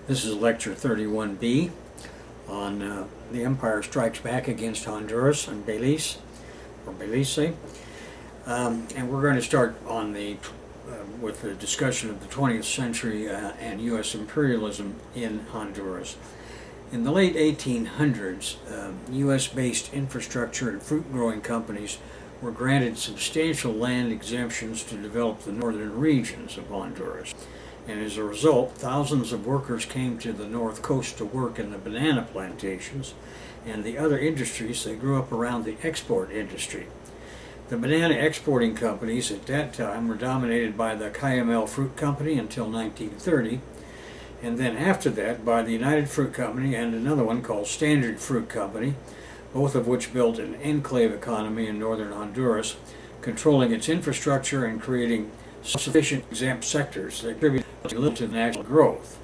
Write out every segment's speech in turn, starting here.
This is Lecture 31B on the Empire Strikes Back against Honduras and Belize, or Belize. And we're going to start on with the discussion of the 20th century and U.S. imperialism in Honduras. In the late 1800s, U.S.-based infrastructure and fruit-growing companies were granted substantial land exemptions to develop the northern regions of Honduras. And as a result, thousands of workers came to the north coast to work in the banana plantations and the other industries that grew up around the export industry. The banana exporting companies at that time were dominated by the Cayamel Fruit Company until 1930, and then after that by the United Fruit Company and another one called Standard Fruit Company, both of which built an enclave economy in northern Honduras, controlling its infrastructure and creating sufficient exempt sectors that contributed little to national growth.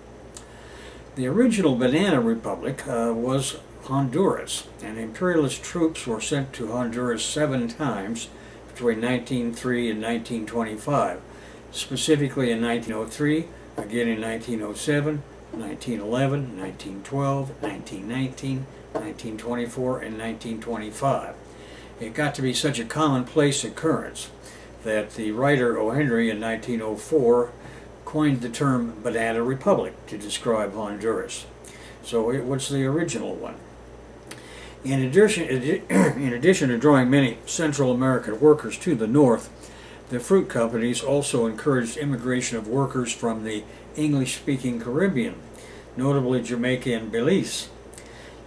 The original Banana Republic was Honduras, and imperialist troops were sent to Honduras 7 times between 1903 and 1925, specifically in 1903, again in 1907, 1911, 1912, 1919, 1924, and 1925. It got to be such a commonplace occurrence that the writer O. Henry in 1904 coined the term Banana Republic to describe Honduras. So it was the original one. In addition to drawing many Central American workers to the north, the fruit companies also encouraged immigration of workers from the English-speaking Caribbean, notably Jamaica and Belize.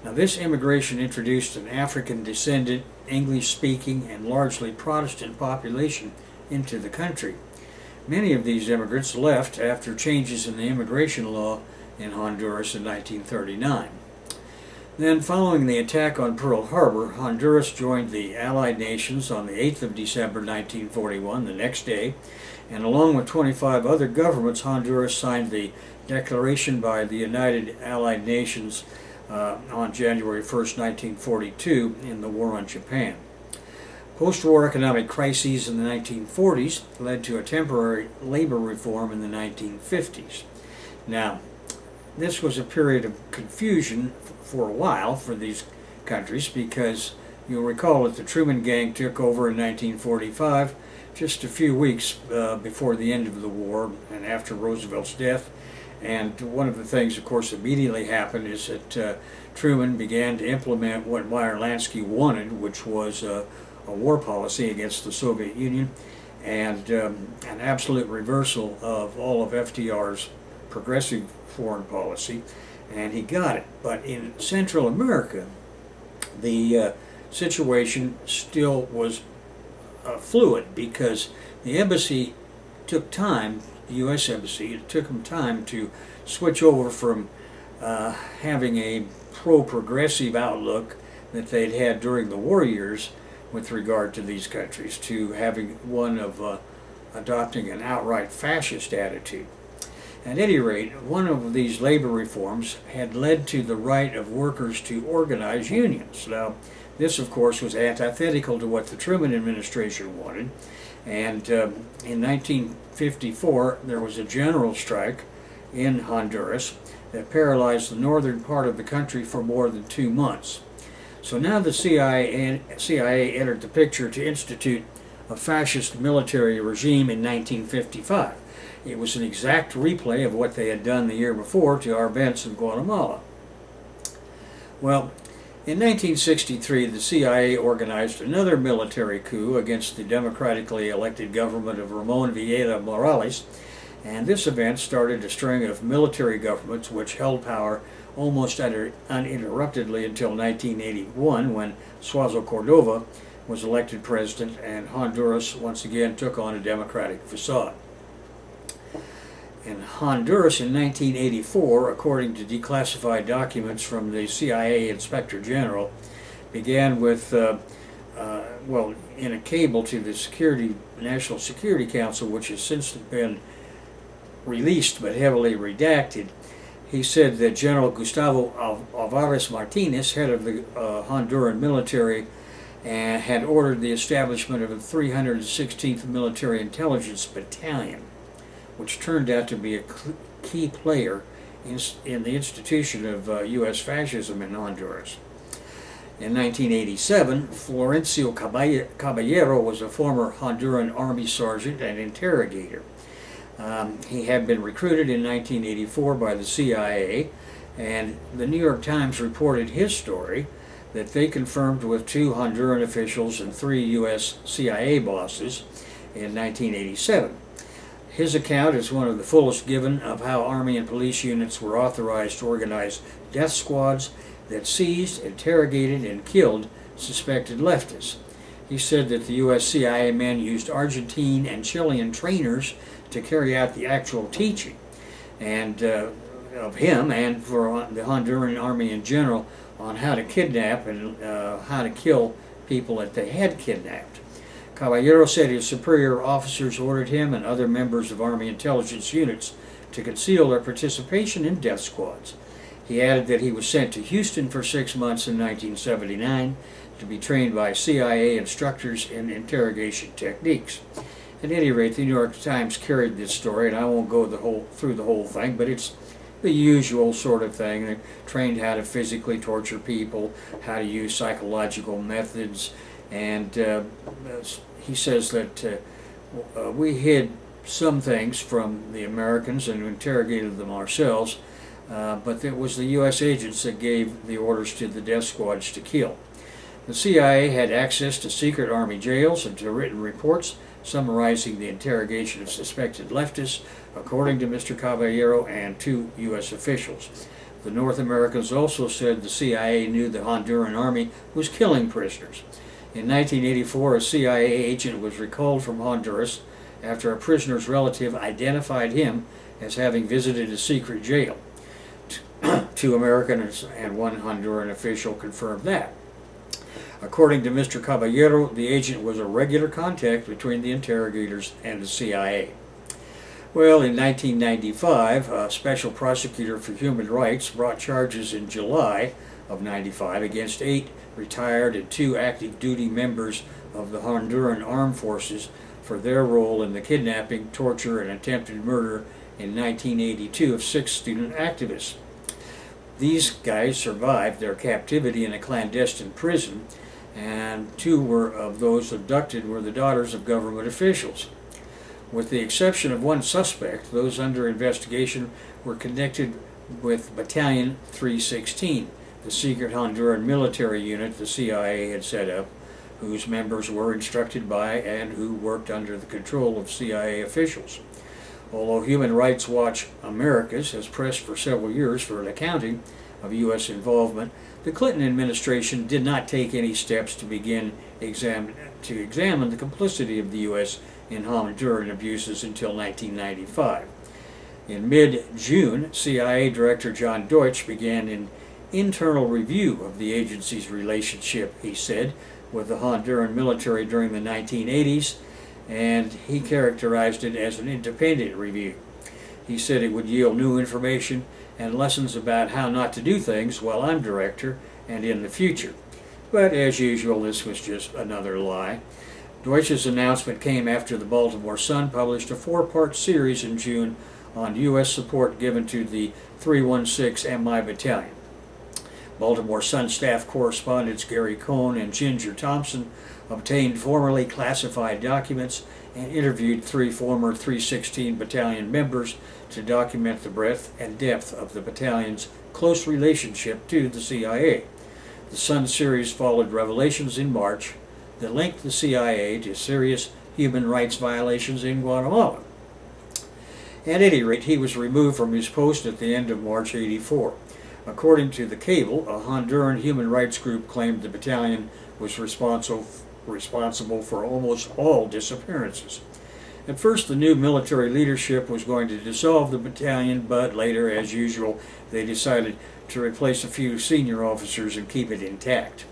Now, this immigration introduced an African-descendant, English-speaking, and largely Protestant population into the country. Many of these immigrants left after changes in the immigration law in Honduras in 1939. Then, following the attack on Pearl Harbor, Honduras joined the Allied nations on the 8th of December 1941, the next day, and along with 25 other governments, Honduras signed the declaration by the United Allied Nations on January 1st, 1942, in the War on Japan. Post-war economic crises in the 1940s led to a temporary labor reform in the 1950s. Now, this was a period of confusion for a while for these countries because you'll recall that the Truman Gang took over in 1945, just a few weeks before the end of the war and after Roosevelt's death. And one of the things, of course, immediately happened is that Truman began to implement what Meyer-Lansky wanted, which was a war policy against the Soviet Union and an absolute reversal of all of FDR's progressive foreign policy, and he got it. But in Central America, the situation still was fluid because the embassy took time, the U.S. Embassy, it took them time to switch over from having a pro-progressive outlook that they'd had during the war years with regard to these countries to having one of adopting an outright fascist attitude. At any rate, one of these labor reforms had led to the right of workers to organize unions. Now, this, of course, was antithetical to what the Truman administration wanted, and in 1954 there was a general strike in Honduras that paralyzed the northern part of the country for more than 2 months. So now the CIA entered the picture to institute a fascist military regime in 1955. It was an exact replay of what they had done the year before to Arbenz in Guatemala. Well, in 1963, the CIA organized another military coup against the democratically elected government of Ramon Villeda Morales, and this event started a string of military governments which held power almost uninterruptedly until 1981, when Suazo Cordova was elected president and Honduras once again took on a democratic facade. In Honduras in 1984, according to declassified documents from the CIA Inspector General, began with, in a cable to the National Security Council, which has since been released but heavily redacted. He said that General Gustavo Alvarez Martinez, head of the Honduran military, had ordered the establishment of a 316th Military Intelligence Battalion, which turned out to be a key player in the institution of U.S. fascism in Honduras. In 1987, Florencio Caballero was a former Honduran Army sergeant and interrogator. He had been recruited in 1984 by the CIA, and the New York Times reported his story that they confirmed with 2 Honduran officials and 3 U.S. CIA bosses in 1987. His account is one of the fullest given of how Army and police units were authorized to organize death squads that seized, interrogated, and killed suspected leftists. He said that the U.S. CIA men used Argentine and Chilean trainers to carry out the actual teaching, and of him and for the Honduran army in general on how to kidnap and how to kill people that they had kidnapped. Caballero said his superior officers ordered him and other members of Army intelligence units to conceal their participation in death squads. He added that he was sent to Houston for 6 months in 1979 to be trained by CIA instructors in interrogation techniques. At any rate, the New York Times carried this story, and I won't go through the whole thing, but it's the usual sort of thing. They're trained how to physically torture people, how to use psychological methods, and he says that we hid some things from the Americans and interrogated them ourselves, but it was the U.S. agents that gave the orders to the death squads to kill. The CIA had access to secret Army jails and to written reports summarizing the interrogation of suspected leftists, according to Mr. Caballero and 2 U.S. officials. The North Americans also said the CIA knew the Honduran army was killing prisoners. In 1984, a CIA agent was recalled from Honduras after a prisoner's relative identified him as having visited a secret jail. 2 Americans and 1 Honduran official confirmed that. According to Mr. Caballero, the agent was a regular contact between the interrogators and the CIA. Well, in 1995, a special prosecutor for human rights brought charges in July of 95 against 8 retired and 2 active duty members of the Honduran Armed Forces for their role in the kidnapping, torture, and attempted murder in 1982 of 6 student activists. These guys survived their captivity in a clandestine prison, and 2 of those abducted were the daughters of government officials. With the exception of 1 suspect, those under investigation were connected with Battalion 316, the secret Honduran military unit the CIA had set up, whose members were instructed by and who worked under the control of CIA officials. Although Human Rights Watch Americas has pressed for several years for an accounting of U.S. involvement, the Clinton administration did not take any steps to begin to examine the complicity of the U.S. in Honduran abuses until 1995. In mid-June, CIA Director John Deutsch began an internal review of the agency's relationship, he said, with the Honduran military during the 1980s, and he characterized it as an independent review. He said it would yield new information and lessons about how not to do things while I'm director and in the future. But as usual, this was just another lie. Deutsch's announcement came after the Baltimore Sun published a 4-part series in June on U.S. support given to the 316 MI Battalion. Baltimore Sun staff correspondents Gary Cohn and Ginger Thompson obtained formerly classified documents and interviewed 3 former 316 Battalion members to document the breadth and depth of the battalion's close relationship to the CIA. The Sun series followed revelations in March that linked the CIA to serious human rights violations in Guatemala. At any rate, he was removed from his post at the end of March '84. According to the cable, a Honduran human rights group claimed the battalion was responsible for almost all disappearances. At first, the new military leadership was going to dissolve the battalion, but later, as usual, they decided to replace a few senior officers and keep it intact.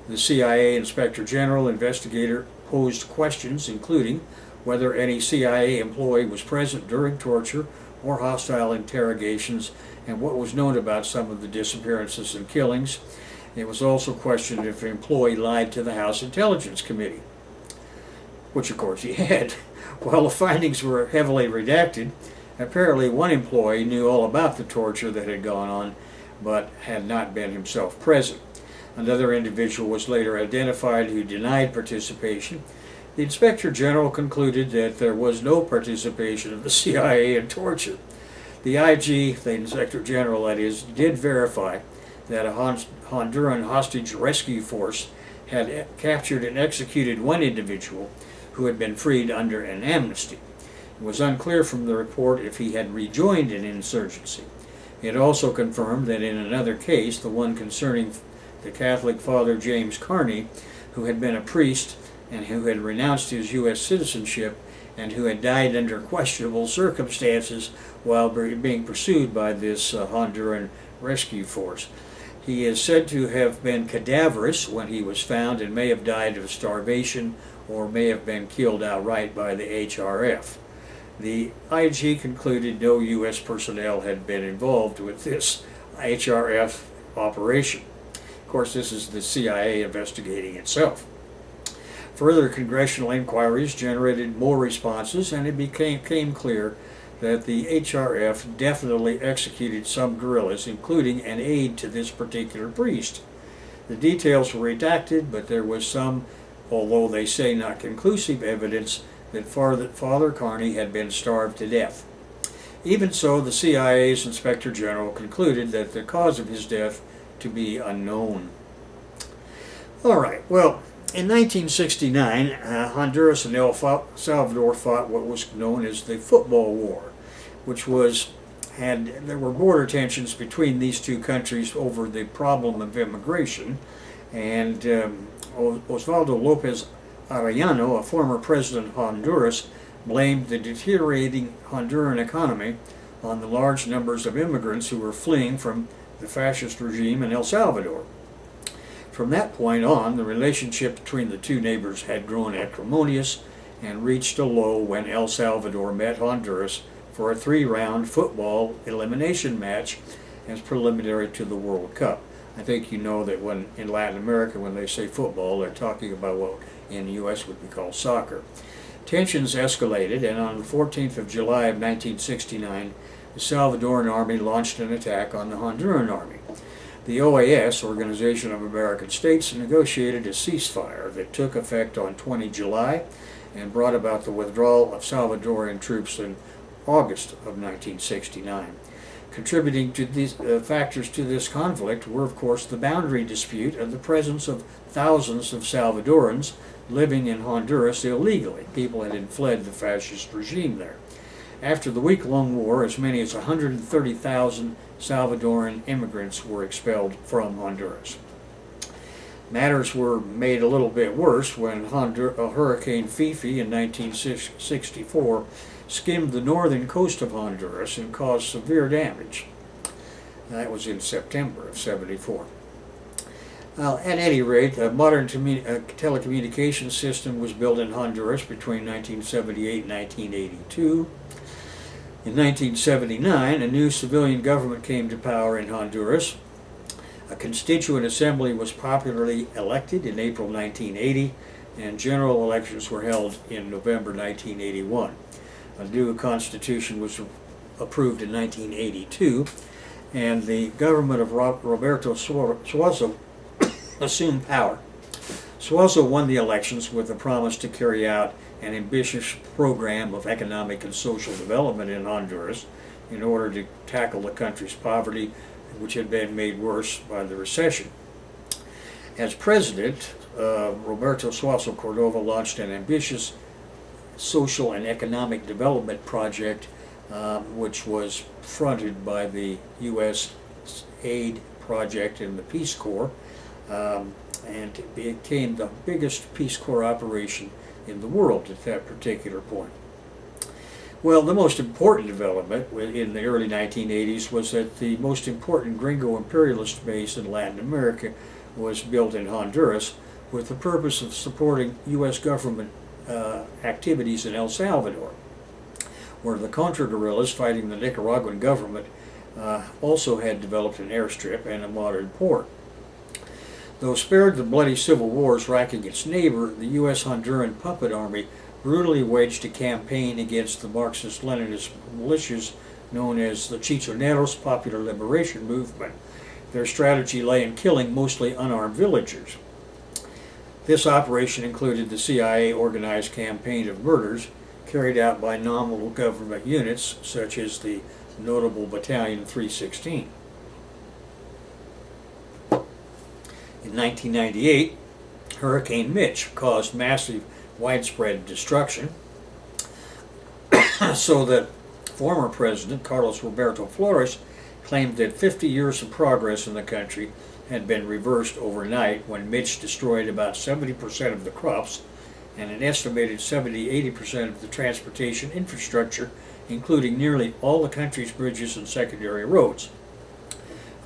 The CIA Inspector General investigator posed questions, including whether any CIA employee was present during torture or hostile interrogations, and what was known about some of the disappearances and killings. It was also questioned if an employee lied to the House Intelligence Committee, which of course he had. While the findings were heavily redacted, Apparently, one employee knew all about the torture that had gone on, but had not been himself present. Another individual was later identified who denied participation. The Inspector General concluded that there was no participation of the CIA in torture. The IG, the Inspector General that is, did verify that a Honduran hostage rescue force had captured and executed one individual who had been freed under an amnesty. It was unclear from the report if he had rejoined an insurgency. It also confirmed that in another case, the one concerning the Catholic Father James Carney, who had been a priest and who had renounced his U.S. citizenship and who had died under questionable circumstances while being pursued by this Honduran rescue force. He is said to have been cadaverous when he was found and may have died of starvation or may have been killed outright by the HRF. The IG concluded no U.S. personnel had been involved with this HRF operation. Of course, this is the CIA investigating itself. Further congressional inquiries generated more responses, and it became clear that the HRF definitely executed some guerrillas, including an aide to this particular priest. The details were redacted, but there was some, although they say not conclusive, evidence that Father Carney had been starved to death. Even so, the CIA's Inspector General concluded that the cause of his death to be unknown. All right, well, in 1969, Honduras and El Salvador fought what was known as the Football War, which there were border tensions between these two countries over the problem of immigration, and Osvaldo Lopez Arellano, a former president of Honduras, blamed the deteriorating Honduran economy on the large numbers of immigrants who were fleeing from the fascist regime in El Salvador. From that point on, the relationship between the two neighbors had grown acrimonious and reached a low when El Salvador met Honduras for a 3-round football elimination match as preliminary to the World Cup. I think you know that when in Latin America, when they say football, they're talking about what in the U.S. would be called soccer. Tensions escalated, and on the 14th of July of 1969, the Salvadoran army launched an attack on the Honduran army. The OAS, Organization of American States, negotiated a ceasefire that took effect on 20 July and brought about the withdrawal of Salvadoran troops in August of 1969. Contributing to these factors to this conflict were, of course, the boundary dispute and the presence of thousands of Salvadorans living in Honduras illegally. People had fled the fascist regime there. After the week-long war, as many as 130,000 Salvadoran immigrants were expelled from Honduras. Matters were made a little bit worse when Hurricane Fifi in 1964 skimmed the northern coast of Honduras and caused severe damage. That was in September of '74. Well, at any rate, a modern telecommunications system was built in Honduras between 1978 and 1982. In 1979, a new civilian government came to power in Honduras. A constituent assembly was popularly elected in April 1980, and general elections were held in November 1981. A new constitution was approved in 1982, and the government of Roberto Suazo assumed power. Suazo won the elections with a promise to carry out an ambitious program of economic and social development in Honduras in order to tackle the country's poverty, which had been made worse by the recession. As president, Roberto Suazo Cordova launched an ambitious social and economic development project, which was fronted by the U.S. aid project and the Peace Corps, and it became the biggest Peace Corps operation in the world at that particular point. Well, the most important development in the early 1980s was that the most important gringo imperialist base in Latin America was built in Honduras with the purpose of supporting U.S. government activities in El Salvador, where the Contra guerrillas fighting the Nicaraguan government also had developed an airstrip and a modern port. Though spared the bloody civil wars racking its neighbor, the U.S. Honduran puppet army brutally waged a campaign against the Marxist-Leninist militias known as the Chichoneros Popular Liberation Movement. Their strategy lay in killing mostly unarmed villagers. This operation included the CIA-organized campaign of murders carried out by nominal government units such as the notable Battalion 316. In 1998, Hurricane Mitch caused massive, widespread destruction, so that former President Carlos Roberto Flores claimed that 50 years of progress in the country had been reversed overnight when Mitch destroyed about 70% of the crops and an estimated 70-80% of the transportation infrastructure, including nearly all the country's bridges and secondary roads.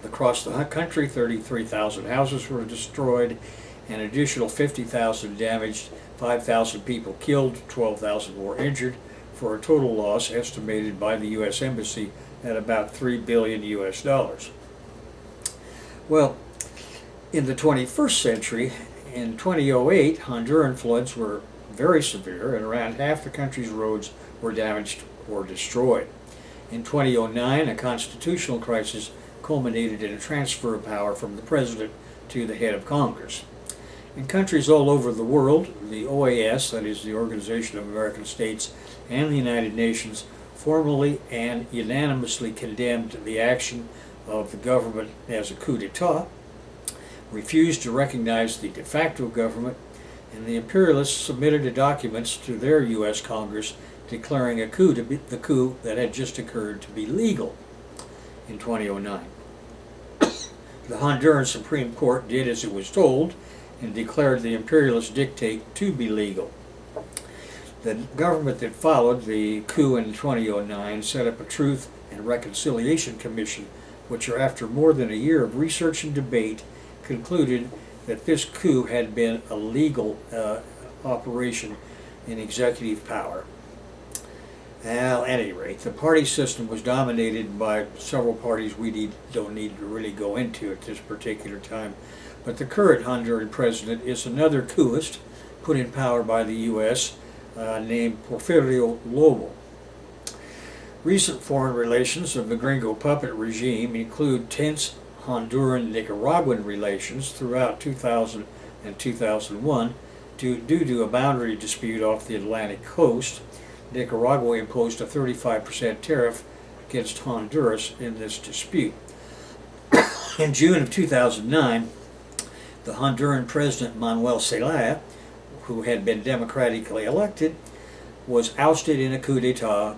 Across the country, 33,000 houses were destroyed, an additional 50,000 damaged, 5,000 people killed, 12,000 more injured, for a total loss estimated by the U.S. Embassy at about $3 billion US. Well, in the 21st century, in 2008, Honduran floods were very severe, and around half the country's roads were damaged or destroyed. In 2009, a constitutional crisis culminated in a transfer of power from the president to the head of Congress. In countries all over the world, the OAS, that is the Organization of American States, and the United Nations formally and unanimously condemned the action of the government as a coup d'etat, refused to recognize the de facto government, and the imperialists submitted documents to their U.S. Congress declaring a coup to be the coup that had just occurred to be legal in 2009. The Honduran Supreme Court did as it was told and declared the imperialist dictate to be legal. The government that followed the coup in 2009 set up a Truth and Reconciliation Commission, which, after more than a year of research and debate, concluded that this coup had been a legal operation in executive power. At any rate, the party system was dominated by several parties we don't need to really go into at this particular time. But the current Honduran president is another coupist put in power by the U.S. Named Porfirio Lobo. Recent foreign relations of the Gringo puppet regime include tense Honduran-Nicaraguan relations throughout 2000 and 2001 due to a boundary dispute off the Atlantic coast. Nicaragua imposed a 35% tariff against Honduras in this dispute. In June of 2009, the Honduran president Manuel Zelaya, who had been democratically elected, was ousted in a coup d'etat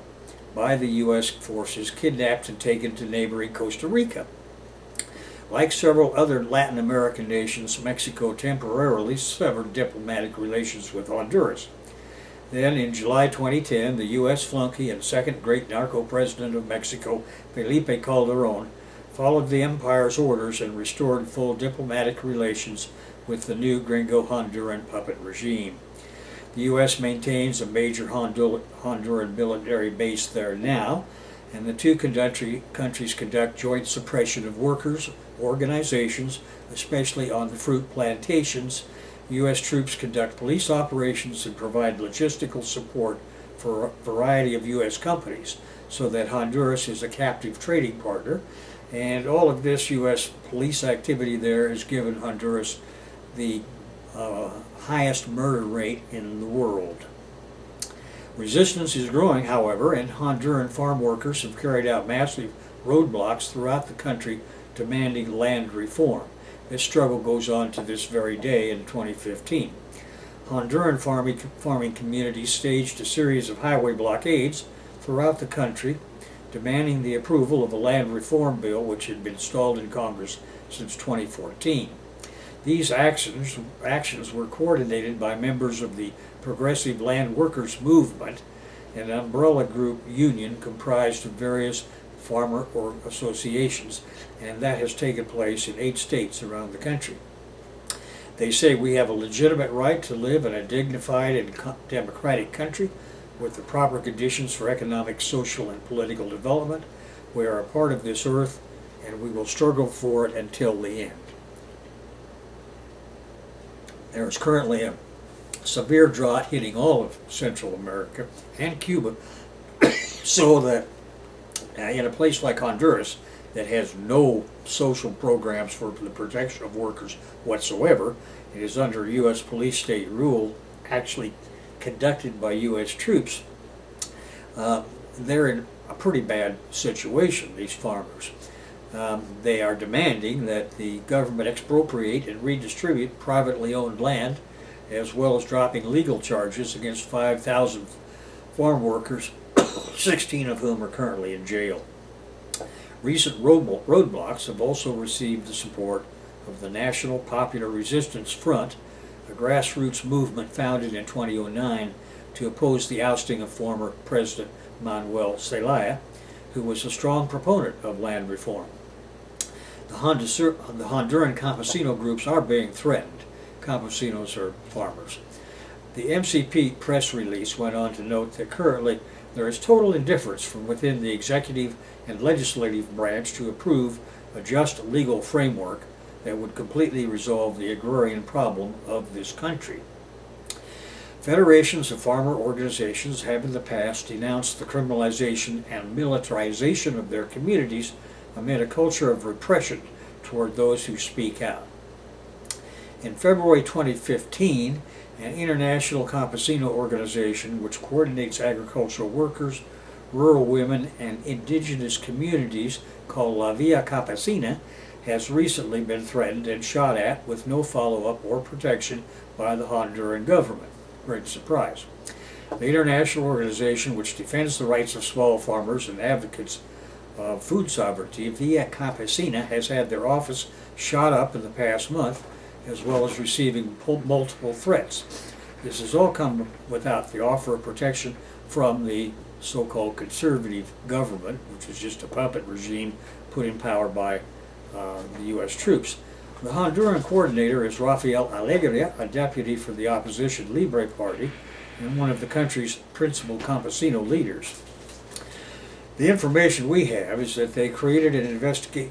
by the U.S. forces, kidnapped and taken to neighboring Costa Rica. Like several other Latin American nations, Mexico temporarily severed diplomatic relations with Honduras. Then, in July 2010, the U.S. flunky and second great narco president of Mexico, Felipe Calderón, followed the empire's orders and restored full diplomatic relations with the new Gringo Honduran puppet regime. The U.S. maintains a major Honduran military base there now, and the two countries conduct joint suppression of workers' organizations, especially on the fruit plantations. U.S. troops conduct police operations and provide logistical support for a variety of U.S. companies, so that Honduras is a captive trading partner. And all of this U.S. police activity there has given Honduras the highest murder rate in the world. Resistance is growing, however, and Honduran farm workers have carried out massive roadblocks throughout the country demanding land reform. This struggle goes on to this very day in 2015. Honduran farming communities staged a series of highway blockades throughout the country, demanding the approval of a land reform bill which had been stalled in Congress since 2014. These actions were coordinated by members of the Progressive Land Workers Movement, an umbrella group union comprised of various farmer associations, and that has taken place in 8 states around the country. They say we have a legitimate right to live in a dignified and democratic country with the proper conditions for economic, social, and political development. We are a part of this earth, and we will struggle for it until the end. There is currently a severe drought hitting all of Central America and Cuba, so that in a place like Honduras that has no social programs for the protection of workers whatsoever, it is under U.S. police state rule, actually conducted by U.S. troops. They're in a pretty bad situation, these farmers. They are demanding that the government expropriate and redistribute privately owned land, as well as dropping legal charges against 5,000 farm workers, 16 of whom are currently in jail. Recent roadblocks have also received the support of the National Popular Resistance Front, a grassroots movement founded in 2009 to oppose the ousting of former President Manuel Zelaya, who was a strong proponent of land reform. The Honduran campesino groups are being threatened. Campesinos are farmers. The MCP press release went on to note that currently there is total indifference from within the executive and legislative branch to approve a just legal framework that would completely resolve the agrarian problem of this country. Federations of farmer organizations have in the past denounced the criminalization and militarization of their communities amid a culture of repression toward those who speak out. In February 2015, an international campesino organization which coordinates agricultural workers, rural women, and indigenous communities called La Via Campesina has recently been threatened and shot at with no follow-up or protection by the Honduran government. Great surprise. The international organization which defends the rights of small farmers and advocates of food sovereignty, Via Campesina, has had their office shot up in the past month, as well as receiving multiple threats. This has all come without the offer of protection from the so-called conservative government, which is just a puppet regime put in power by the U.S. troops. The Honduran coordinator is Rafael Alegria, a deputy for the opposition Libre Party and one of the country's principal campesino leaders. The information we have is that they created an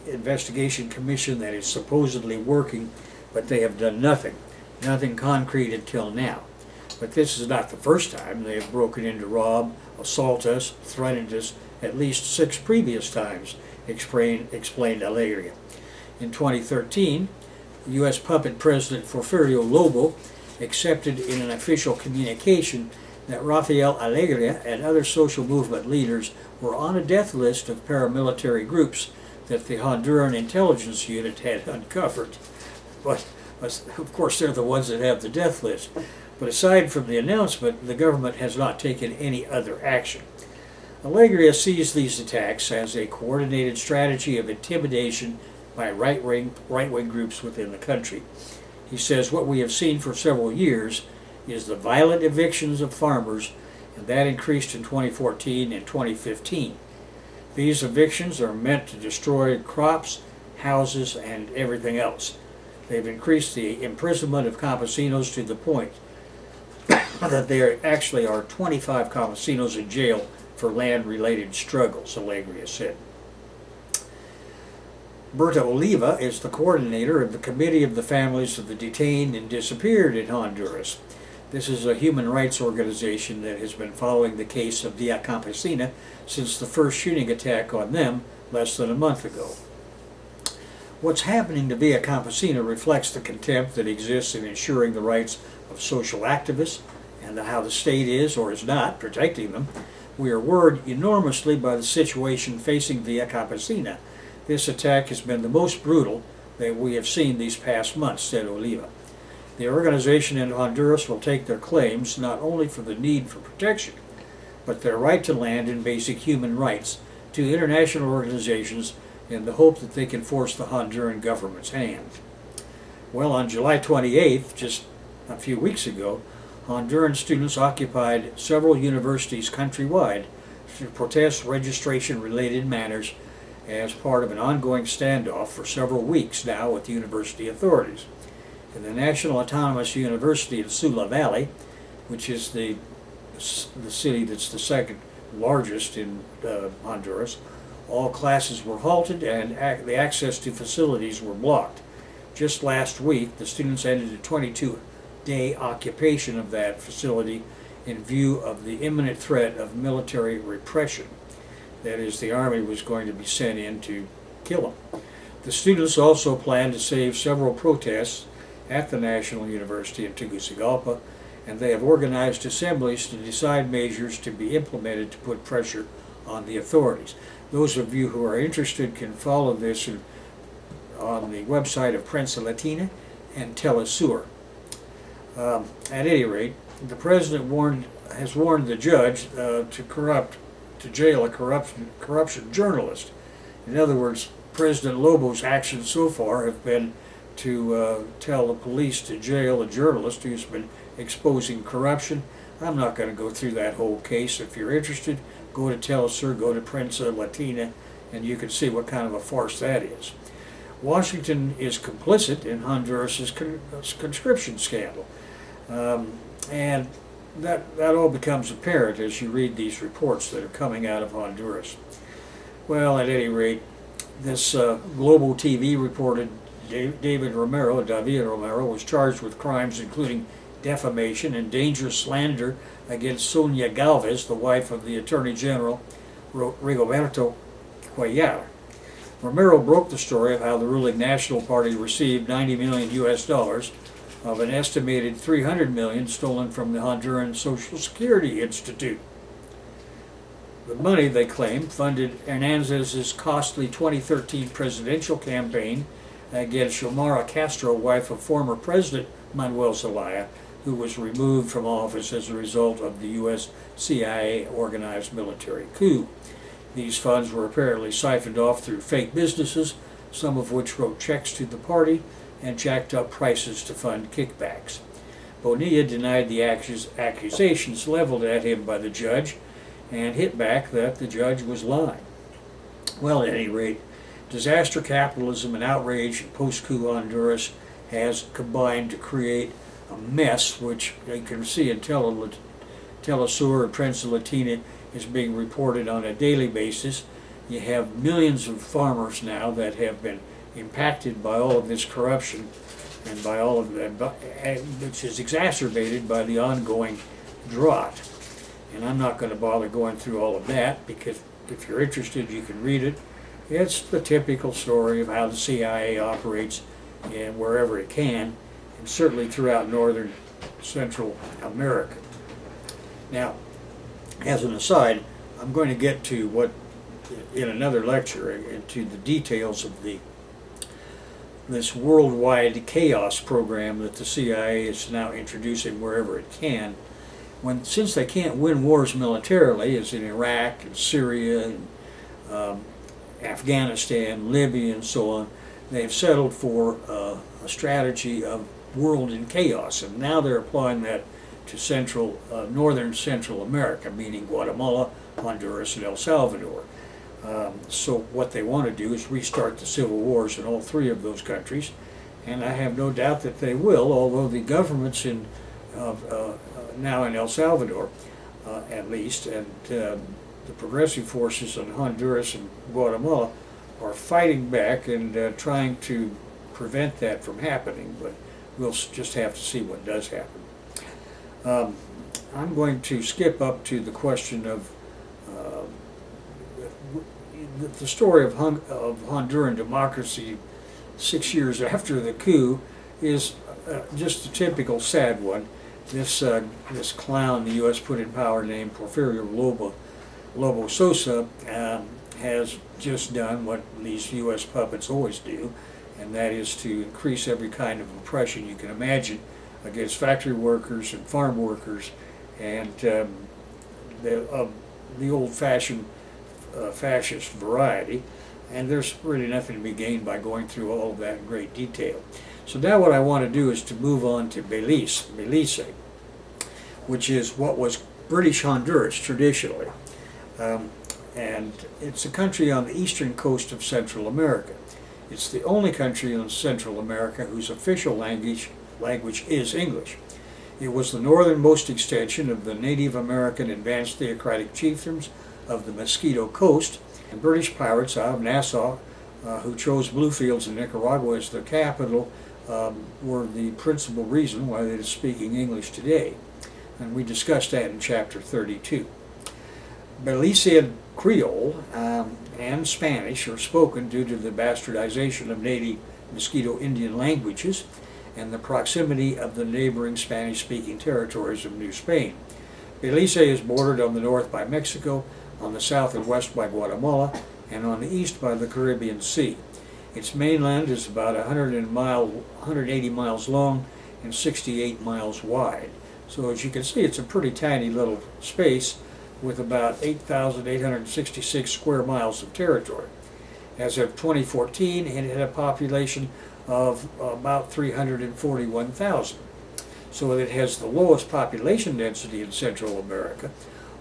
investigation commission that is supposedly working, but they have done nothing concrete until now. But this is not the first time they have broken in to rob, assault us, threatened us at least 6 previous times, explained Alegria. In 2013, U.S. puppet President Porfirio Lobo accepted in an official communication that Rafael Alegria and other social movement leaders were on a death list of paramilitary groups that the Honduran intelligence unit had uncovered. But of course they're the ones that have the death list. But aside from the announcement, the government has not taken any other action. Alegria sees these attacks as a coordinated strategy of intimidation by right-wing groups within the country. He says what we have seen for several years is the violent evictions of farmers, and that increased in 2014 and 2015. These evictions are meant to destroy crops, houses, and everything else. They've increased the imprisonment of campesinos to the point that there actually are 25 campesinos in jail for land-related struggles, Alegria said. Berta Oliva is the coordinator of the Committee of the Families of the Detained and Disappeared in Honduras. This is a human rights organization that has been following the case of Via Campesina since the first shooting attack on them less than a month ago. What's happening to Via Campesina reflects the contempt that exists in ensuring the rights of social activists and how the state is or is not protecting them. We are worried enormously by the situation facing Via Campesina. This attack has been the most brutal that we have seen these past months, said Oliva. The organization in Honduras will take their claims not only for the need for protection, but their right to land and basic human rights to international organizations in the hope that they can force the Honduran government's hand. Well, on July 28th, just a few weeks ago, Honduran students occupied several universities countrywide to protest registration-related matters as part of an ongoing standoff for several weeks now with university authorities. In the National Autonomous University of Sula Valley, which is the city that's the second largest in Honduras, all classes were halted and the access to facilities were blocked. Just last week, the students ended a 22 day occupation of that facility in view of the imminent threat of military repression. That is, the army was going to be sent in to kill them. The students also planned to save several protests at the National University in Tegucigalpa, and they have organized assemblies to decide measures to be implemented to put pressure on the authorities. Those of you who are interested can follow this on the website of Prensa Latina and Telesur. At any rate, the president has warned the judge to jail a corruption journalist. In other words, President Lobo's actions so far have been to tell the police to jail a journalist who's been exposing corruption. I'm not going to go through that whole case. If you're interested, go to Telesur, go to Prensa Latina, and you can see what kind of a farce that is. Washington is complicit in Honduras' conscription scandal. And that all becomes apparent as you read these reports that are coming out of Honduras. Well, at any rate, this Global TV reported David Romero was charged with crimes including defamation and dangerous slander against Sonia Galvez, the wife of the Attorney General Rigoberto Cuellar. Romero broke the story of how the ruling National Party received $90 million of an estimated $300 million stolen from the Honduran Social Security Institute. The money, they claim, funded Hernandez's costly 2013 presidential campaign against Xiomara Castro, wife of former President Manuel Zelaya, who was removed from office as a result of the U.S. CIA organized military coup. These funds were apparently siphoned off through fake businesses, some of which wrote checks to the party and jacked up prices to fund kickbacks. Bonilla denied the accusations leveled at him by the judge and hit back that the judge was lying. Well, at any rate, disaster capitalism and outrage in post-coup Honduras has combined to create a mess, which you can see in Telesur and Prensa Latina is being reported on a daily basis. You have millions of farmers now that have been impacted by all of this corruption and by all of that, which is exacerbated by the ongoing drought. And I'm not going to bother going through all of that, because if you're interested, you can read it. It's the typical story of how the CIA operates wherever it can, and certainly throughout northern Central America. Now, as an aside, I'm going to get to what, in another lecture, into the details of this worldwide chaos program that the CIA is now introducing wherever it can. Since they can't win wars militarily, as in Iraq and Syria and Afghanistan, Libya, and so on, they've settled for a strategy of world in chaos, and now they're applying that to northern Central America, meaning Guatemala, Honduras, and El Salvador. So what they want to do is restart the civil wars in all three of those countries, and I have no doubt that they will, although the governments now in El Salvador, at least, and the progressive forces in Honduras and Guatemala are fighting back and trying to prevent that from happening, but we'll just have to see what does happen. I'm going to skip up to the question of the story of Honduran democracy 6 years after the coup is just a typical sad one. This clown the U.S. put in power named Porfirio Lobo Sosa has just done what these U.S. puppets always do, and that is to increase every kind of oppression you can imagine against factory workers and farm workers and the old-fashioned fascist variety, and there's really nothing to be gained by going through all of that in great detail. So now what I want to do is to move on to Belize, which is what was British Honduras traditionally. And it's a country on the eastern coast of Central America. It's the only country in Central America whose official language is English. It was the northernmost extension of the Native American advanced theocratic chiefdoms of the Mosquito Coast, and British pirates out of Nassau, who chose Bluefields in Nicaragua as their capital, were the principal reason why it is speaking English today. And we discussed that in Chapter 32. Belizean Creole and Spanish are spoken due to the bastardization of native Mosquito Indian languages and the proximity of the neighboring Spanish-speaking territories of New Spain. Belize is bordered on the north by Mexico, on the south and west by Guatemala, and on the east by the Caribbean Sea. Its mainland is about 180 miles long and 68 miles wide. So as you can see, it's a pretty tiny little space with about 8,866 square miles of territory. As of 2014, it had a population of about 341,000. So it has the lowest population density in Central America,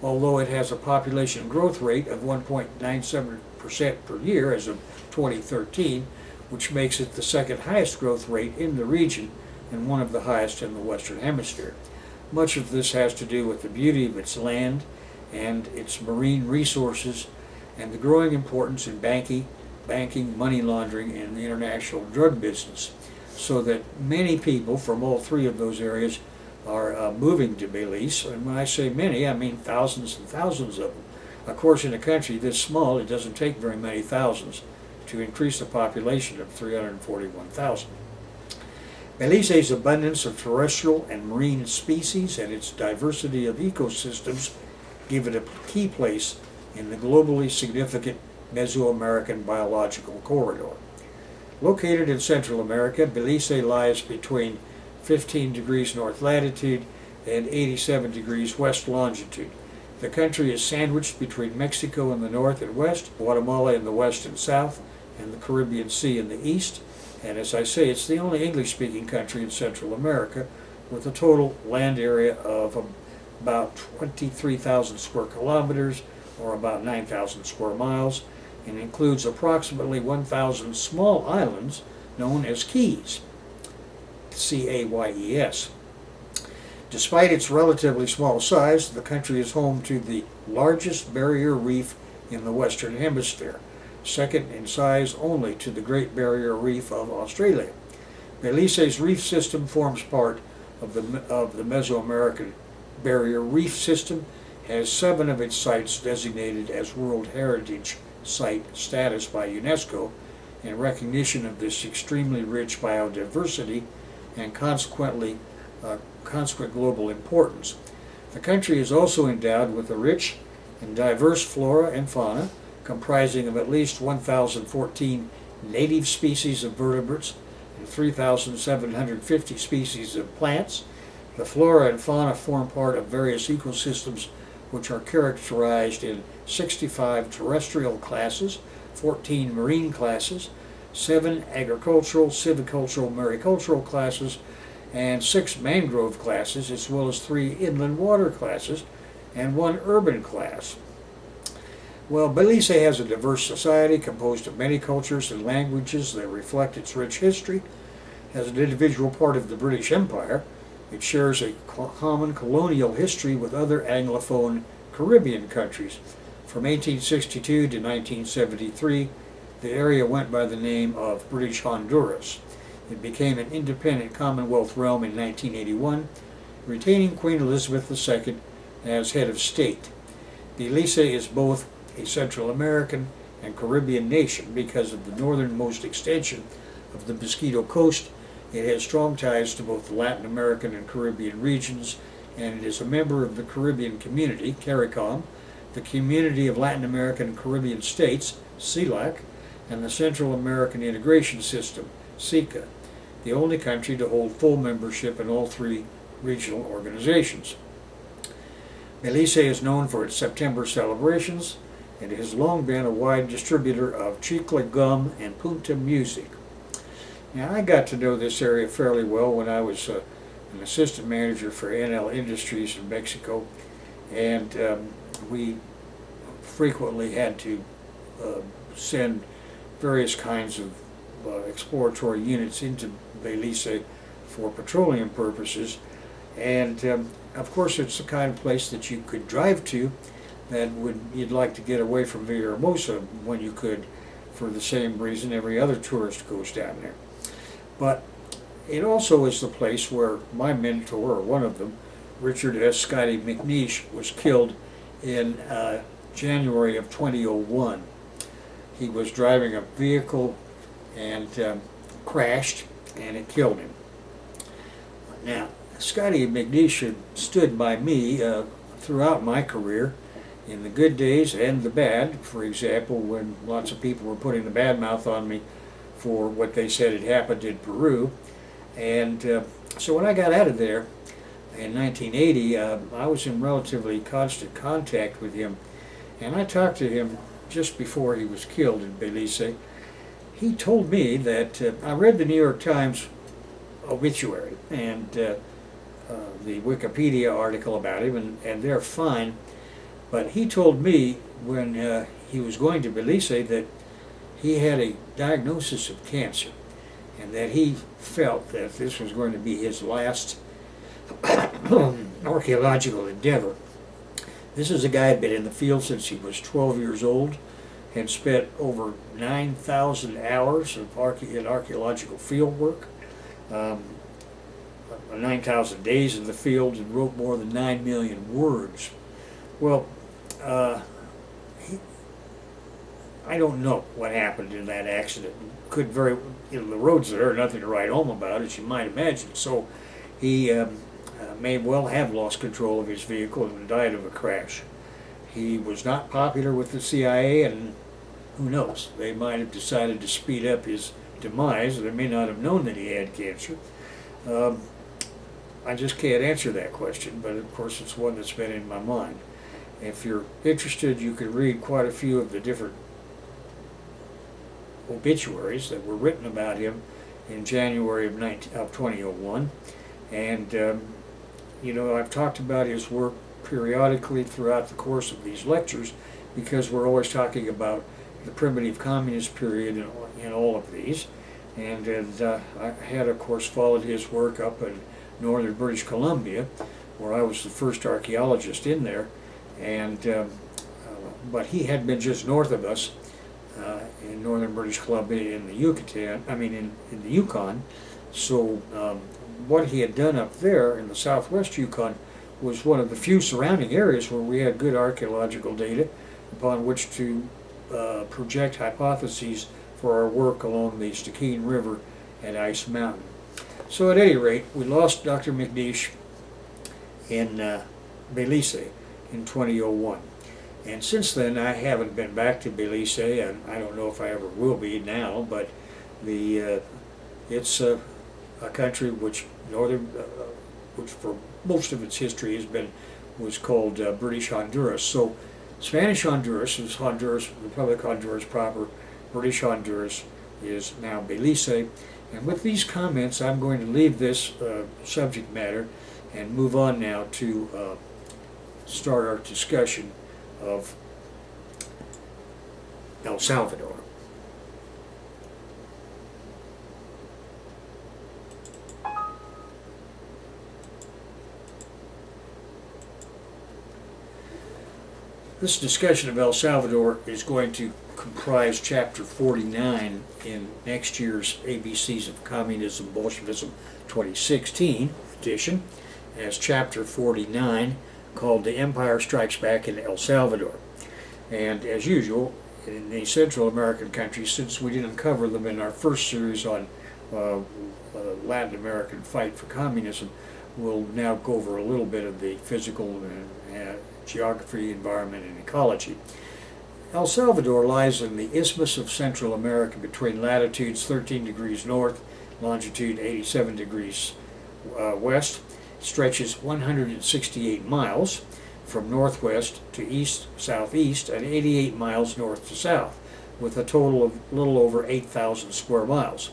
although it has a population growth rate of 1.97% per year as of 2013, which makes it the second highest growth rate in the region and one of the highest in the Western Hemisphere. Much of this has to do with the beauty of its land and its marine resources and the growing importance in banking, money laundering, and the international drug business, so that many people from all three of those areas are moving to Belize. And when I say many, I mean thousands and thousands of them. Of course, in a country this small, it doesn't take very many thousands to increase the population of 341,000. Belize's abundance of terrestrial and marine species and its diversity of ecosystems give it a key place in the globally significant Mesoamerican biological corridor. Located in Central America, Belize lies between 15 degrees north latitude and 87 degrees west longitude. The country is sandwiched between Mexico in the north and west, Guatemala in the west and south, and the Caribbean Sea in the east. And as I say, it's the only English-speaking country in Central America, with a total land area of about 23,000 square kilometers, or about 9,000 square miles, and includes approximately 1,000 small islands known as Keys, C-A-Y-E-S. Despite its relatively small size, the country is home to the largest barrier reef in the Western Hemisphere, second in size only to the Great Barrier Reef of Australia. Belize's reef system forms part of the Mesoamerican Barrier Reef System, has 7 of its sites designated as World Heritage Site status by UNESCO in recognition of this extremely rich biodiversity and consequent global importance. The country is also endowed with a rich and diverse flora and fauna comprising of at least 1,014 native species of vertebrates and 3,750 species of plants. The flora and fauna form part of various ecosystems which are characterized in 65 terrestrial classes, 14 marine classes, 7 agricultural, silvicultural, maricultural classes, and 6 mangrove classes, as well as 3 inland water classes and 1 urban class. Well, Belize has a diverse society composed of many cultures and languages that reflect its rich history. As an individual part of the British Empire, it shares a common colonial history with other Anglophone Caribbean countries. From 1862 to 1973, the area went by the name of British Honduras. It became an independent Commonwealth realm in 1981, retaining Queen Elizabeth II as head of state. Belize is both a Central American and Caribbean nation because of the northernmost extension of the Mosquito Coast. It has strong ties to both the Latin American and Caribbean regions, and it is a member of the Caribbean Community, CARICOM, the Community of Latin American and Caribbean States, CELAC, and the Central American Integration System, SICA, the only country to hold full membership in all 3 regional organizations. Belize is known for its September celebrations, and it has long been a wide distributor of chicle gum and punta music. Now, I got to know this area fairly well when I was an assistant manager for NL Industries in Mexico, and we frequently had to send various kinds of exploratory units into Belize for petroleum purposes. And of course, it's the kind of place that you could drive to that you'd like to get away from Villahermosa when you could, for the same reason every other tourist goes down there. But it also is the place where my mentor, or one of them, Richard S. Scotty McNeish, was killed in January of 2001. He was driving a vehicle and crashed, and it killed him. Now, Scotty McNeish had stood by me throughout my career, in the good days and the bad. For example, when lots of people were putting the bad mouth on me for what they said had happened in Peru. And so when I got out of there in 1980, I was in relatively constant contact with him. And I talked to him just before he was killed in Belize. He told me that I read the New York Times obituary and the Wikipedia article about him, and they're fine. But he told me when he was going to Belize that he had a diagnosis of cancer, and that he felt that this was going to be his last archaeological endeavor. This is a guy who had been in the field since he was 12 years old, had spent over 9,000 hours of in archaeological field work, 9,000 days in the field, and wrote more than 9 million words. Well, I don't know what happened in that accident. Could very, the roads there are nothing to write home about, as you might imagine. So he may well have lost control of his vehicle and died of a crash. He was not popular with the CIA, and who knows, they might have decided to speed up his demise. They may not have known that he had cancer. I just can't answer that question, but of course it's one that's been in my mind. If you're interested, you can read quite a few of the different obituaries that were written about him in January of 2001. And, you know, I've talked about his work periodically throughout the course of these lectures, because we're always talking about the primitive communist period in all of these. And I had, of course, followed his work up in northern British Columbia, where I was the first archaeologist in there. And but he had been just north of us in northern British Columbia, in the in the Yukon. So what he had done up there in the southwest Yukon was one of the few surrounding areas where we had good archaeological data upon which to project hypotheses for our work along the Stikine River and Ice Mountain. So at any rate, we lost Dr. McNeish in Belize in 2001. And since then, I haven't been back to Belize, and I don't know if I ever will be now, but it's a country which for most of its history was called British Honduras. So Spanish Honduras is Honduras, Republic Honduras proper. British Honduras is now Belize. And with these comments, I'm going to leave this subject matter and move on now to start our discussion of El Salvador. This discussion of El Salvador is going to comprise Chapter 49 in next year's ABCs of Communism, Bolshevism 2016 edition, as Chapter 49, called The Empire Strikes Back in El Salvador. And as usual, in the Central American countries, since we didn't cover them in our first series on Latin American fight for communism, we'll now go over a little bit of the physical and geography, environment, and ecology. El Salvador lies in the Isthmus of Central America between latitudes 13 degrees north, longitude 87 degrees west. It stretches 168 miles from northwest to east-southeast and 88 miles north to south, with a total of a little over 8,000 square miles.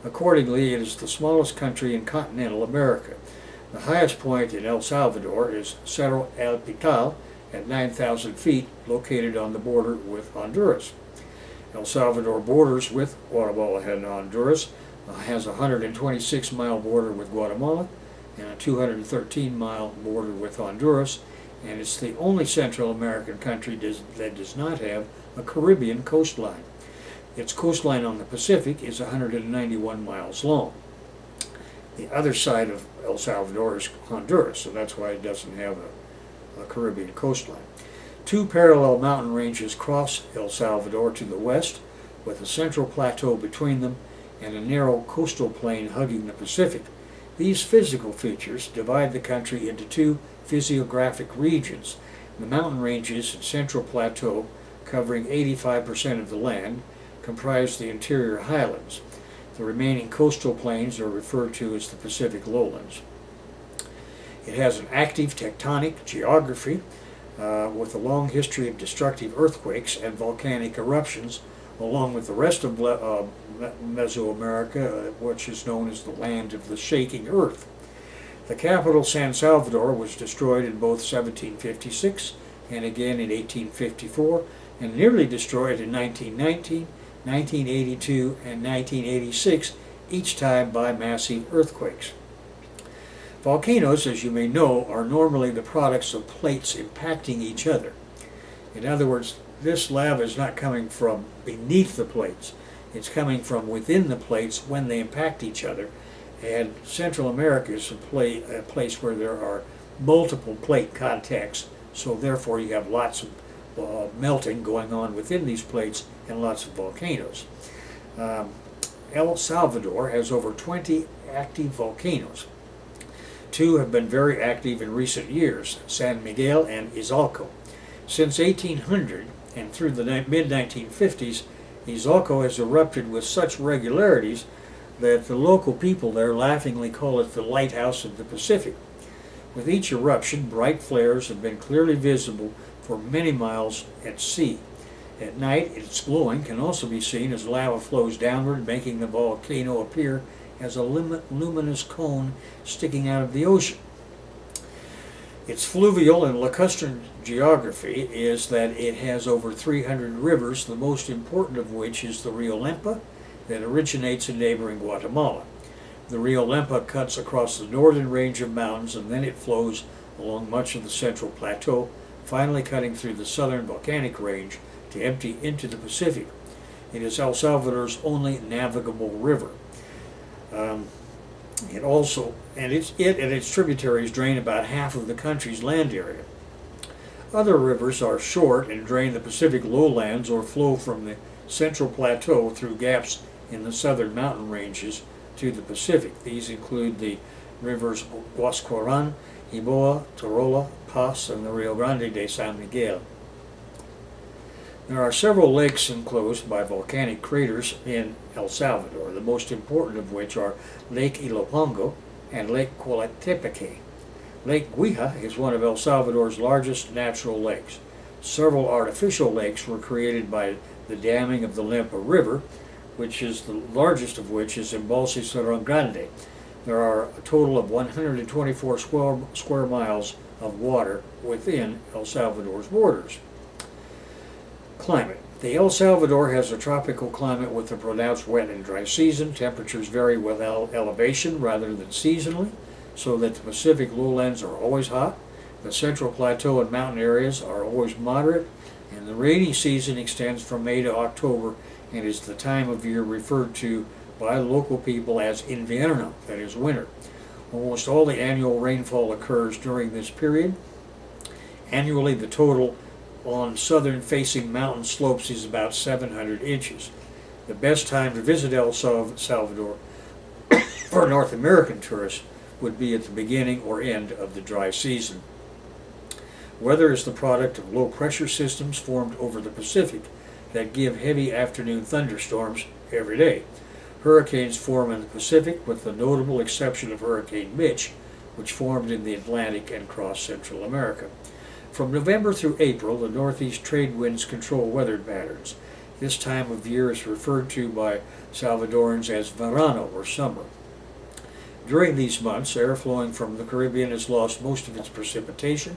Accordingly, it is the smallest country in continental America. The highest point in El Salvador is Cerro El Pital at 9,000 feet, located on the border with Honduras. El Salvador borders with Guatemala and Honduras, has a 126-mile border with Guatemala and a 213-mile border with Honduras, and it's the only Central American country that does not have a Caribbean coastline. Its coastline on the Pacific is 191 miles long. The other side of El Salvador is Honduras, so that's why it doesn't have a Caribbean coastline. Two parallel mountain ranges cross El Salvador to the west, with a central plateau between them and a narrow coastal plain hugging the Pacific. These physical features divide the country into two physiographic regions. The mountain ranges and central plateau, covering 85% of the land, comprise the interior highlands. The remaining coastal plains are referred to as the Pacific lowlands. It has an active tectonic geography with a long history of destructive earthquakes and volcanic eruptions, along with the rest of Mesoamerica, which is known as the land of the shaking earth. The capital, San Salvador, was destroyed in both 1756 and again in 1854, and nearly destroyed in 1919, 1982, and 1986, each time by massive earthquakes. Volcanoes, as you may know, are normally the products of plates impacting each other. In other words, this lava is not coming from beneath the plates. It's coming from within the plates when they impact each other. And Central America is a place where there are multiple plate contacts, so therefore you have lots of melting going on within these plates and lots of volcanoes. El Salvador has over 20 active volcanoes. Two have been very active in recent years, San Miguel and Izalco. Since 1800 and through the mid-1950s, Izalco has erupted with such regularities that the local people there laughingly call it the lighthouse of the Pacific. With each eruption, bright flares have been clearly visible for many miles at sea. At night, its glowing can also be seen as lava flows downward, making the volcano appear as a luminous cone sticking out of the ocean. Its fluvial and lacustrine geography is that it has over 300 rivers, the most important of which is the Rio Lempa, that originates in neighboring Guatemala. The Rio Lempa cuts across the northern range of mountains, and then it flows along much of the central plateau, finally cutting through the southern volcanic range to empty into the Pacific. It is El Salvador's only navigable river. It and its tributaries drain about half of the country's land area. Other rivers are short and drain the Pacific lowlands or flow from the central plateau through gaps in the southern mountain ranges to the Pacific. These include the rivers Guasqueran, Iboa, Torola, Paz, and the Rio Grande de San Miguel. There are several lakes enclosed by volcanic craters in El Salvador, the most important of which are Lake Ilopango and Lake Coatepeque. Lake Guija is one of El Salvador's largest natural lakes. Several artificial lakes were created by the damming of the Lempa River, which is the largest of which is Embalse Cerro Grande. There are a total of 124 square miles of water within El Salvador's borders. Climate. The El Salvador has a tropical climate with a pronounced wet and dry season. Temperatures vary with elevation rather than seasonally, so that the Pacific lowlands are always hot. The central plateau and mountain areas are always moderate, and the rainy season extends from May to October and is the time of year referred to by local people as invierno, that is winter. Almost all the annual rainfall occurs during this period. Annually, the total on southern-facing mountain slopes is about 700 inches. The best time to visit El Salvador for North American tourists would be at the beginning or end of the dry season. Weather is the product of low-pressure systems formed over the Pacific that give heavy afternoon thunderstorms every day. Hurricanes form in the Pacific, with the notable exception of Hurricane Mitch, which formed in the Atlantic and crossed Central America. From November through April, the northeast trade winds control weather patterns. This time of year is referred to by Salvadorans as verano, or summer. During these months, air flowing from the Caribbean has lost most of its precipitation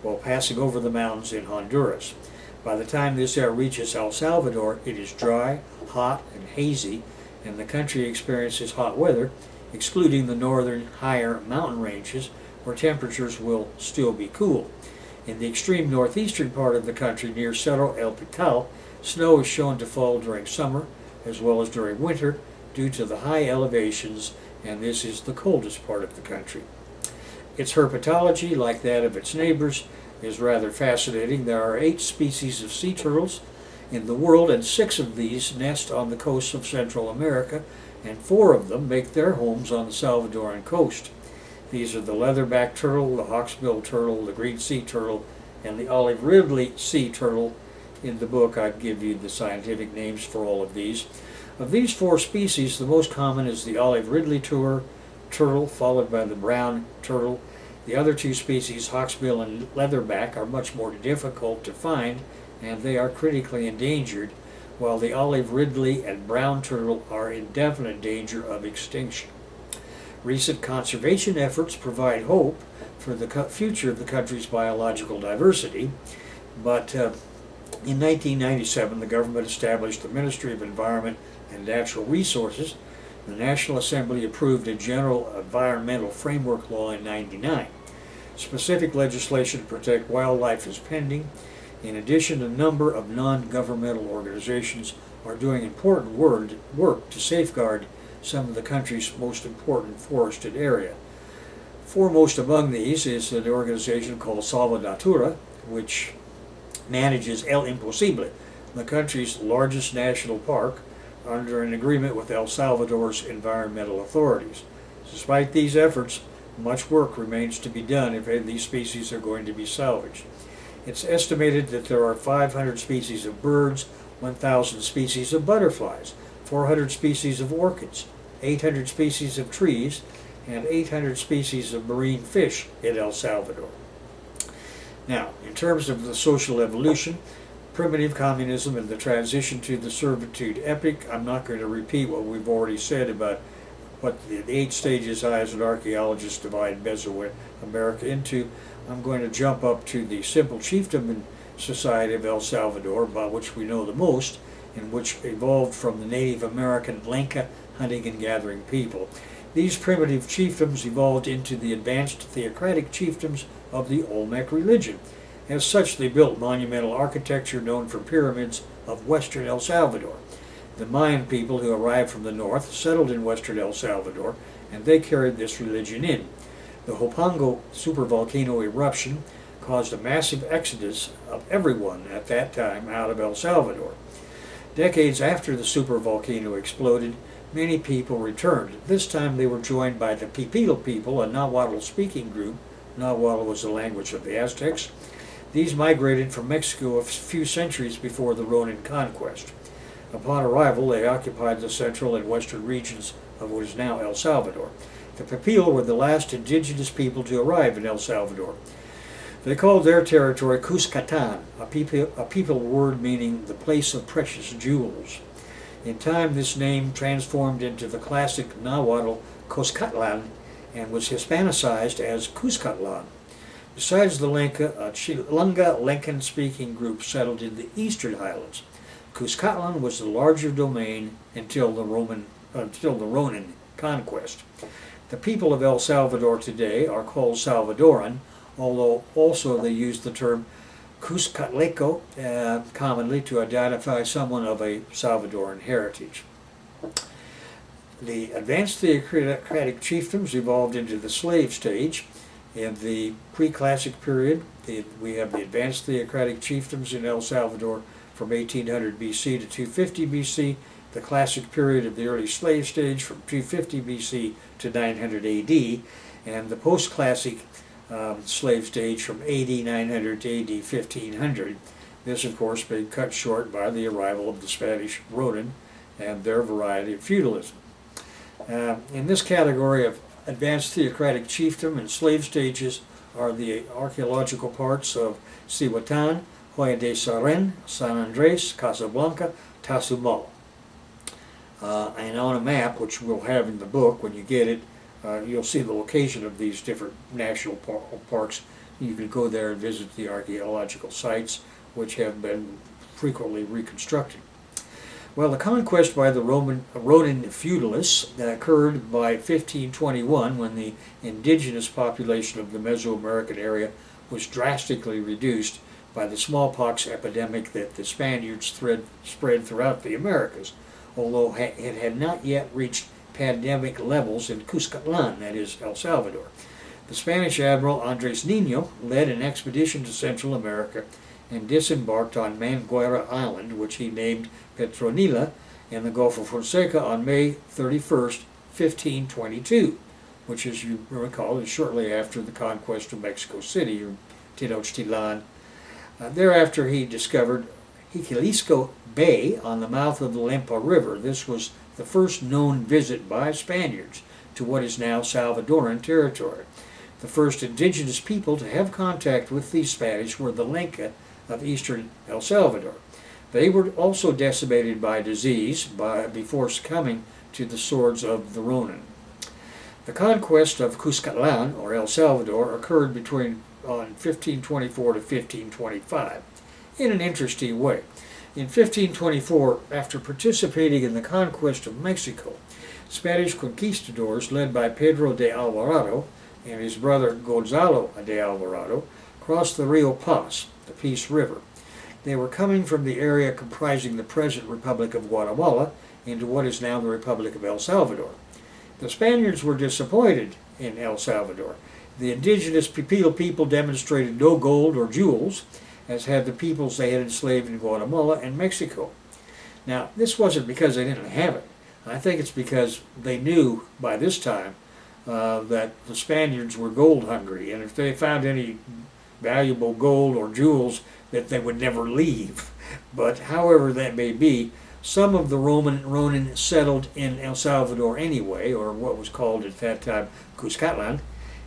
while passing over the mountains in Honduras. By the time this air reaches El Salvador, it is dry, hot, and hazy, and the country experiences hot weather, excluding the northern, higher mountain ranges where temperatures will still be cool. In the extreme northeastern part of the country near Cerro El Pital, snow is shown to fall during summer as well as during winter due to the high elevations and this is the coldest part of the country. Its herpetology, like that of its neighbors, is rather fascinating. There are 8 species of sea turtles in the world, and 6 of these nest on the coasts of Central America, and 4 of them make their homes on the Salvadoran coast. These are the leatherback turtle, the hawksbill turtle, the green sea turtle, and the olive ridley sea turtle. In the book, I'd give you the scientific names for all of these. Of these 4 species, the most common is the olive ridley turtle, followed by the brown turtle. The other 2 species, hawksbill and leatherback, are much more difficult to find, and they are critically endangered, while the olive ridley and brown turtle are in definite danger of extinction. Recent conservation efforts provide hope for the future of the country's biological diversity, but in 1997 the government established the Ministry of Environment and Natural Resources. The National Assembly approved a general environmental framework law in 1999. Specific legislation to protect wildlife is pending. In addition, a number of non-governmental organizations are doing important work to safeguard some of the country's most important forested area. Foremost among these is an organization called Salvador, which manages El Imposible, the country's largest national park, under an agreement with El Salvador's environmental authorities. Despite these efforts, much work remains to be done if any of these species are going to be salvaged. It's estimated that there are 500 species of birds, 1,000 species of butterflies, 400 species of orchids, 800 species of trees, and 800 species of marine fish in El Salvador. Now, in terms of the social evolution, primitive communism and the transition to the servitude epoch, I'm not going to repeat what we've already said about what the 8 stages I as an archaeologist divide Mesoamerica into. I'm going to jump up to the simple chieftain society of El Salvador, about which we know the most, and which evolved from the Native American Lenca hunting and gathering people. These primitive chiefdoms evolved into the advanced theocratic chiefdoms of the Olmec religion. As such, they built monumental architecture known for pyramids of western El Salvador. The Mayan people who arrived from the north settled in western El Salvador, and they carried this religion in. The Hupango supervolcano eruption caused a massive exodus of everyone at that time out of El Salvador. Decades after the supervolcano exploded, many people returned. This time they were joined by the Pipil people, a Nahuatl-speaking group. Nahuatl was the language of the Aztecs. These migrated from Mexico a few centuries before the Roman conquest. Upon arrival, they occupied the central and western regions of what is now El Salvador. The Pipil were the last indigenous people to arrive in El Salvador. They called their territory Cuscatan, a Pipil word meaning the place of precious jewels. In time, this name transformed into the classic Nahuatl Cuscatlan and was Hispanicized as Cuscatlan. Besides the Lenca, a Chilunga Lencan-speaking group settled in the eastern highlands. Cuscatlan was the larger domain until the Roman conquest. The people of El Salvador today are called Salvadoran, although also they use the term Cuscatleco commonly to identify someone of a Salvadoran heritage. The advanced theocratic chiefdoms evolved into the slave stage. In the pre-classic period, we have the advanced theocratic chiefdoms in El Salvador from 1800 BC to 250 BC, the classic period of the early slave stage from 250 BC to 900 AD, and the post-classic slave stage from AD 900 to AD 1500. This, of course, being cut short by the arrival of the Spanish Ronin and their variety of feudalism. In this category of advanced theocratic chiefdom and slave stages are the archaeological parts of Cihuatán, Hoya de Saren, San Andres, Casablanca, Tasumal. And on a map, which we'll have in the book when you get it, you'll see the location of these different national parks. You can go there and visit the archaeological sites, which have been frequently reconstructed. Well, the conquest by the Ronin feudalists occurred by 1521, when the indigenous population of the Mesoamerican area was drastically reduced by the smallpox epidemic that the Spaniards spread throughout the Americas, although it had not yet reached pandemic levels in Cuscatlan, that is, El Salvador. The Spanish Admiral Andres Niño led an expedition to Central America and disembarked on Manguera Island, which he named Petronila, in the Gulf of Fonseca on May 31st, 1522, which, as you recall, is shortly after the conquest of Mexico City, or Tenochtitlan. Thereafter, he discovered Jiquilisco Bay on the mouth of the Lempa River. This was the first known visit by Spaniards to what is now Salvadoran territory. The first indigenous people to have contact with the Spanish were the Lenca of eastern El Salvador. They were also decimated by disease before succumbing to the swords of the Ronin. The conquest of Cuscatlan, or El Salvador, occurred on 1524 to 1525 in an interesting way. In 1524, after participating in the conquest of Mexico, Spanish conquistadors led by Pedro de Alvarado and his brother Gonzalo de Alvarado crossed the Rio Paz, the Peace River. They were coming from the area comprising the present Republic of Guatemala into what is now the Republic of El Salvador. The Spaniards were disappointed in El Salvador. The indigenous Pipil people demonstrated no gold or jewels, as had the peoples they had enslaved in Guatemala and Mexico. Now, this wasn't because they didn't have it. I think it's because they knew by this time that the Spaniards were gold hungry, and if they found any valuable gold or jewels, that they would never leave. But however that may be, some of the Ronin settled in El Salvador anyway, or what was called at that time Cuscatlan,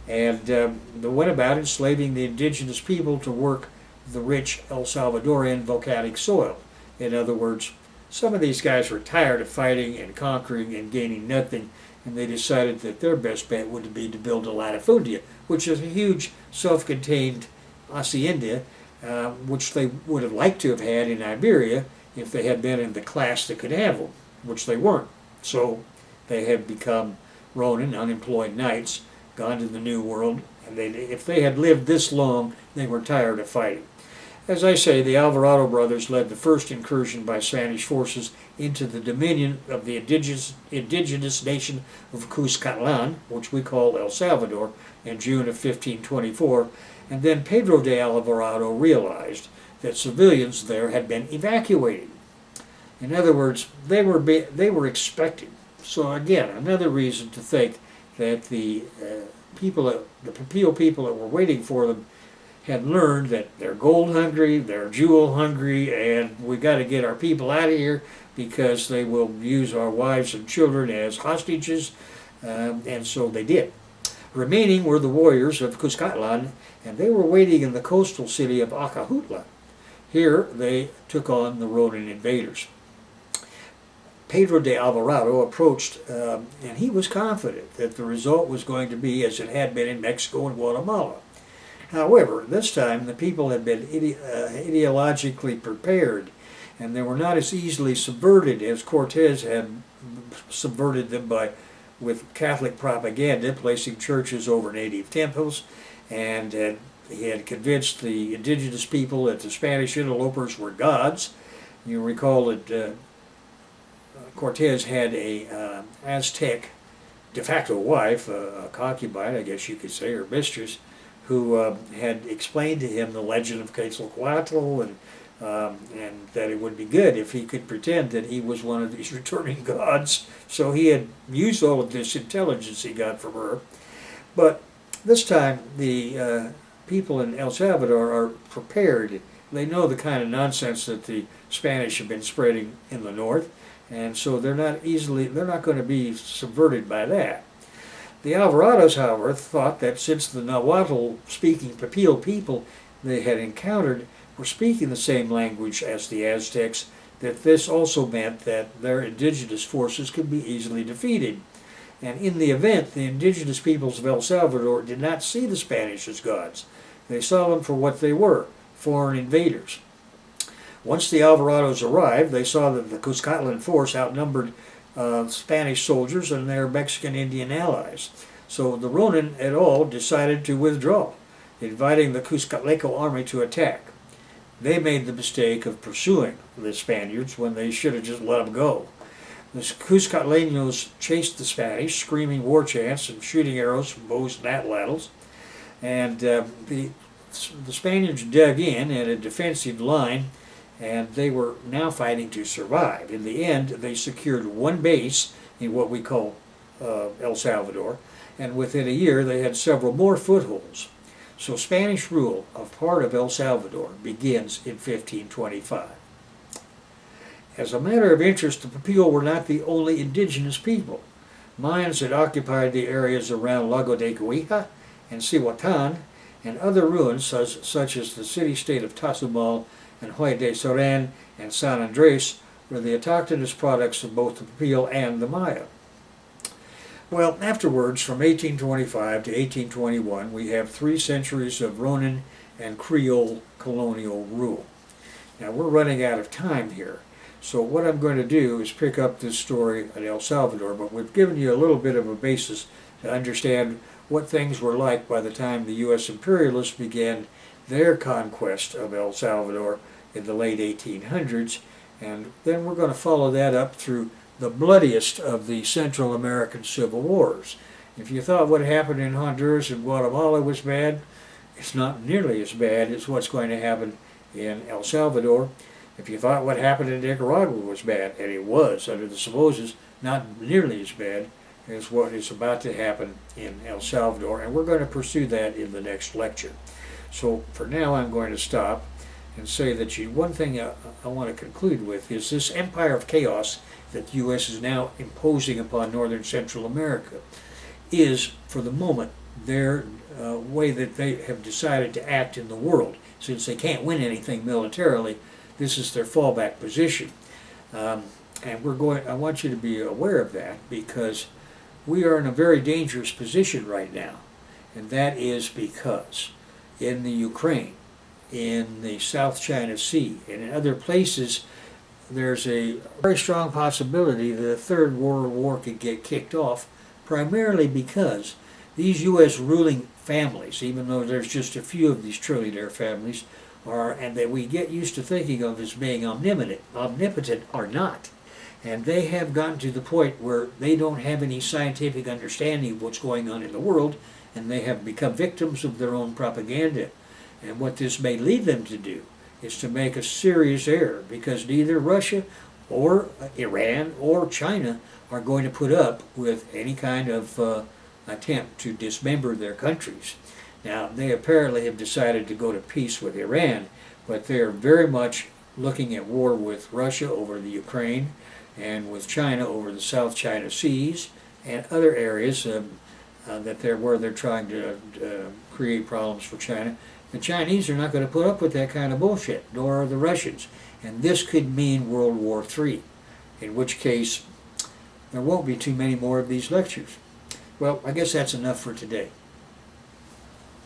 and they went about enslaving the indigenous people to work the rich El Salvadorian volcanic soil. In other words, some of these guys were tired of fighting and conquering and gaining nothing, and they decided that their best bet would be to build a latifundia, which is a huge self-contained hacienda, which they would have liked to have had in Iberia if they had been in the class that could have them, which they weren't. So they had become Ronin, unemployed knights, gone to the New World, and if they had lived this long, they were tired of fighting. As I say, the Alvarado brothers led the first incursion by Spanish forces into the dominion of the indigenous nation of Cuscatlan, which we call El Salvador, in June of 1524, and then Pedro de Alvarado realized that civilians there had been evacuated. In other words, they were expected. So again, another reason to think that the Pipil people that were waiting for them had learned that they're gold hungry, they're jewel hungry, and we got to get our people out of here because they will use our wives and children as hostages, and so they did. Remaining were the warriors of Cuscatlan, and they were waiting in the coastal city of Acajutla. Here they took on the Ronin invaders. Pedro de Alvarado approached, and he was confident that the result was going to be as it had been in Mexico and Guatemala. However, this time the people had been ideologically prepared, and they were not as easily subverted as Cortez had subverted them with Catholic propaganda, placing churches over native temples, and he had convinced the indigenous people that the Spanish interlopers were gods. You recall that Cortez had a Aztec de facto wife, a concubine, I guess you could say, or mistress, who had explained to him the legend of Quetzalcoatl and that it would be good if he could pretend that he was one of these returning gods. So he had used all of this intelligence he got from her. But this time the people in El Salvador are prepared. They know the kind of nonsense that the Spanish have been spreading in the north, and so they're not going to be subverted by that. The Alvarados, however, thought that since the Nahuatl-speaking Pipil people they had encountered were speaking the same language as the Aztecs, that this also meant that their indigenous forces could be easily defeated. And in the event, the indigenous peoples of El Salvador did not see the Spanish as gods. They saw them for what they were, foreign invaders. Once the Alvarados arrived, they saw that the Cuscatlan force outnumbered Spanish soldiers and their Mexican Indian allies. So the Ronin et al. Decided to withdraw, inviting the Cuscatleco army to attack. They made the mistake of pursuing the Spaniards when they should have just let them go. The Cuscatleños chased the Spanish, screaming war chants and shooting arrows from bows and atlatls. And the Spaniards dug in at a defensive line, and they were now fighting to survive. In the end, they secured one base in what we call El Salvador, and within a year they had several more footholds. So Spanish rule of part of El Salvador begins in 1525. As a matter of interest, the Papillo were not the only indigenous people. Mayans had occupied the areas around Lago de Guija and Cihuatan, and other ruins such as the city-state of Tazumal and Huay de Soran and San Andres were the autochthonous products of both the Papillo and the Maya. Well, afterwards, from 1825 to 1821, we have 3 centuries of Ronin and Creole colonial rule. Now, we're running out of time here, so what I'm going to do is pick up this story at El Salvador, but we've given you a little bit of a basis to understand what things were like by the time the U.S. imperialists began their conquest of El Salvador in the late 1800s, and then we're going to follow that up through the bloodiest of the Central American civil wars. If you thought what happened in Honduras and Guatemala was bad, it's not nearly as bad as what's going to happen in El Salvador. If you thought what happened in Nicaragua was bad, and it was under the Somozas, not nearly as bad as what is about to happen in El Salvador, and we're going to pursue that in the next lecture. So for now I'm going to stop and say that one thing I want to conclude with is this empire of chaos that the U.S. is now imposing upon northern Central America is, for the moment, their way that they have decided to act in the world. Since they can't win anything militarily, this is their fallback position. And I want you to be aware of that, because we are in a very dangerous position right now. And that is because in the Ukraine, in the South China Sea, and in other places, there's a very strong possibility that a third world war could get kicked off, primarily because these U.S. ruling families, even though there's just a few of these trillionaire families, and that we get used to thinking of as being omnipotent, are not. And they have gotten to the point where they don't have any scientific understanding of what's going on in the world, and they have become victims of their own propaganda. And what this may lead them to do is to make a serious error, because neither Russia or Iran or China are going to put up with any kind of attempt to dismember their countries. Now, they apparently have decided to go to peace with Iran, but they are very much looking at war with Russia over the Ukraine and with China over the South China Seas and other areas where they're trying to create problems for China. The Chinese are not going to put up with that kind of bullshit, nor are the Russians. And this could mean World War III, in which case there won't be too many more of these lectures. Well, I guess that's enough for today.